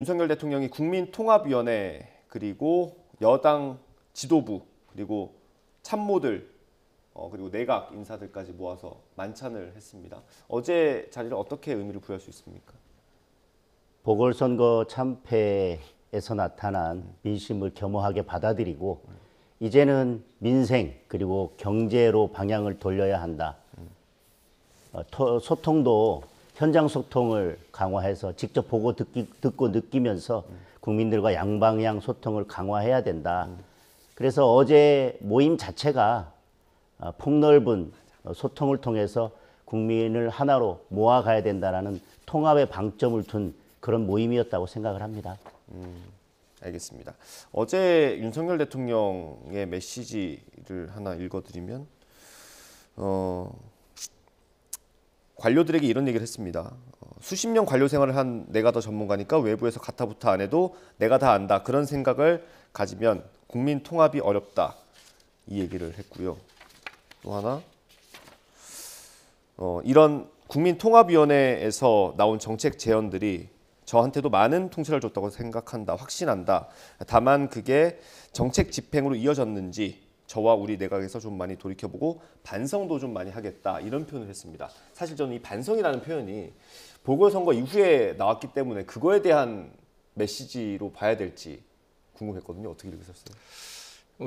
윤석열 대통령이 국민통합위원회 그리고 여당 지도부 그리고 참모들 그리고 내각 인사들까지 모아서 만찬을 했습니다. 어제 자리를 어떻게 의미를 부여할 수 있습니까? 보궐선거 참패에서 나타난 민심을 겸허하게 받아들이고 이제는 민생 그리고 경제로 방향을 돌려야 한다. 소통도 현장 소통을 강화해서 직접 보고 듣고 느끼면서 국민들과 양방향 소통을 강화해야 된다. 그래서 어제 모임 자체가 폭넓은 소통을 통해서 국민을 하나로 모아가야 된다라는 통합의 방점을 둔 그런 모임이었다고 생각을 합니다. 알겠습니다. 어제 윤석열 대통령의 메시지를 하나 읽어드리면 관료들에게 이런 얘기를 했습니다. 수십 년 관료 생활을 한 내가 더 전문가니까 외부에서 가타부타 안 해도 내가 다 안다. 그런 생각을 가지면 국민 통합이 어렵다. 이 얘기를 했고요. 또 하나 이런 국민통합위원회에서 나온 정책 제언들이 저한테도 많은 통찰을 줬다고 생각한다. 확신한다. 다만 그게 정책 집행으로 이어졌는지 저와 우리 내각에서 좀 많이 돌이켜보고 반성도 좀 많이 하겠다. 이런 표현을 했습니다. 사실 저는 이 반성이라는 표현이 보궐선거 이후에 나왔기 때문에 그거에 대한 메시지로 봐야 될지 궁금했거든요. 어떻게 읽으셨어요?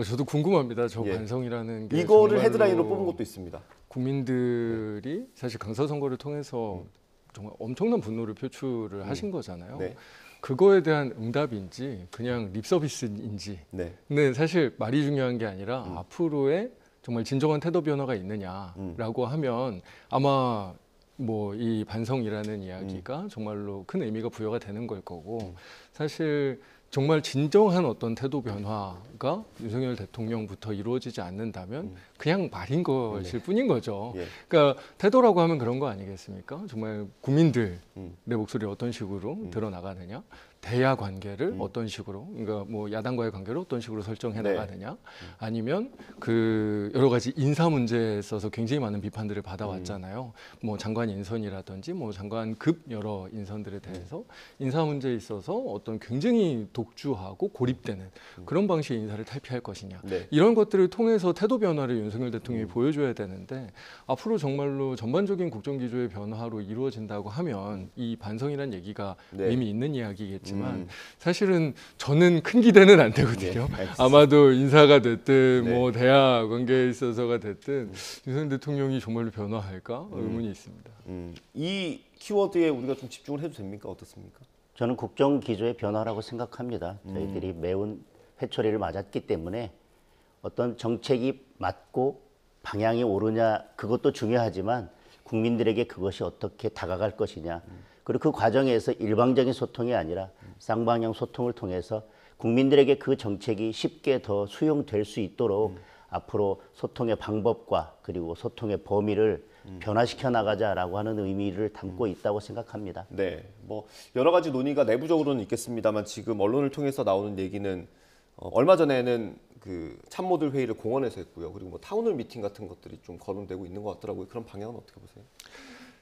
저도 궁금합니다. 저 예. 반성이라는 게 이거를 헤드라인으로 뽑은 것도 있습니다. 국민들이 사실 강서 선거를 통해서 정말 엄청난 분노를 표출을 하신 거잖아요. 네. 그거에 대한 응답인지 그냥 립서비스인지. 네. 근데 사실 말이 중요한 게 아니라 앞으로의 정말 진정한 태도 변화가 있느냐라고 하면 아마 뭐 이 반성이라는 이야기가 정말로 큰 의미가 부여가 되는 걸 거고 사실 정말 진정한 어떤 태도 변화가 윤석열 대통령부터 이루어지지 않는다면 그냥 말인 것일 뿐인 거죠. 예. 그러니까 태도라고 하면 그런 거 아니겠습니까? 정말 국민들의 목소리를 어떤 식으로 들어나가느냐, 대야 관계를 어떤 식으로, 그러니까 뭐 야당과의 관계를 어떤 식으로 설정해 네. 나가느냐, 아니면 그 여러 가지 인사 문제에 있어서 굉장히 많은 비판들을 받아왔잖아요. 뭐 장관 인선이라든지 뭐 장관급 여러 인선들에 대해서 인사 문제에 있어서 어떤 굉장히 독주하고 고립되는 그런 방식의 인사를 탈피할 것이냐, 네. 이런 것들을 통해서 태도 변화를 윤석열 대통령이 보여줘야 되는데 앞으로 정말로 전반적인 국정기조의 변화로 이루어진다고 하면 이 반성이라는 얘기가 네. 의미 있는 이야기겠지만 사실은 저는 큰 기대는 안 되거든요. 아마도 인사가 됐든 네. 뭐 대화 관계에 있어서가 됐든 윤석열 대통령이 정말로 변화할까 의문이 있습니다. 이 키워드에 우리가 좀 집중을 해도 됩니까? 어떻습니까? 저는 국정기조의 변화라고 생각합니다. 저희들이 매운 회초리를 맞았기 때문에 어떤 정책이 맞고 방향이 오르냐 그것도 중요하지만 국민들에게 그것이 어떻게 다가갈 것이냐 그리고 그 과정에서 일방적인 소통이 아니라 쌍방향 소통을 통해서 국민들에게 그 정책이 쉽게 더 수용될 수 있도록 앞으로 소통의 방법과 그리고 소통의 범위를 변화시켜 나가자라고 하는 의미를 담고 있다고 생각합니다. 네, 뭐 여러 가지 논의가 내부적으로는 있겠습니다만 지금 언론을 통해서 나오는 얘기는 얼마 전에는 그 참모들 회의를 공원에서 했고요. 그리고 뭐 타운홀 미팅 같은 것들이 좀 거론되고 있는 것 같더라고요. 그런 방향은 어떻게 보세요?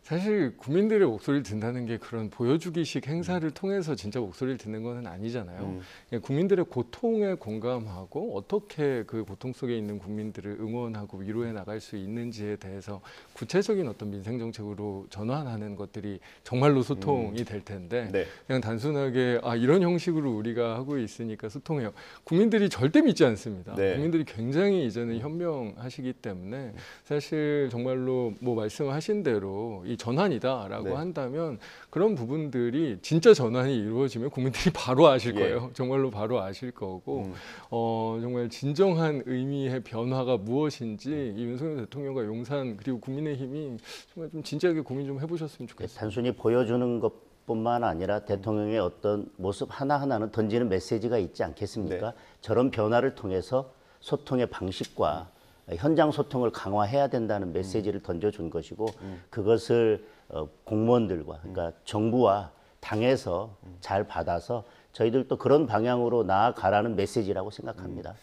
사실 국민들의 목소리를 듣는다는 게 그런 보여주기식 행사를 통해서 진짜 목소리를 듣는 것은 아니잖아요. 국민들의 고통에 공감하고 어떻게 그 고통 속에 있는 국민들을 응원하고 위로해 나갈 수 있는지에 대해서 구체적인 어떤 민생 정책으로 전환하는 것들이 정말로 소통이 될 텐데 네. 그냥 단순하게 이런 형식으로 우리가 하고 있으니까 소통해요. 국민들이 절대 믿지 않습니다. 네. 국민들이 굉장히 이제는 현명하시기 때문에 사실 정말로 뭐 말씀하신 대로 이 전환이다라고 네. 한다면 그런 부분들이 진짜 전환이 이루어지면 국민들이 바로 아실 예. 거예요. 정말로 바로 아실 거고 정말 진정한 의미의 변화가 무엇인지 이 윤석열 대통령과 용산 그리고 국민의힘이 정말 좀 진지하게 고민 좀 해보셨으면 좋겠어요. 단순히 보여주는 것뿐만 아니라 대통령의 어떤 모습 하나하나는 던지는 메시지가 있지 않겠습니까? 네. 저런 변화를 통해서 소통의 방식과 현장 소통을 강화해야 된다는 메시지를 던져준 것이고 그것을 공무원들과 그러니까 정부와 당에서 잘 받아서 저희들도 그런 방향으로 나아가라는 메시지라고 생각합니다.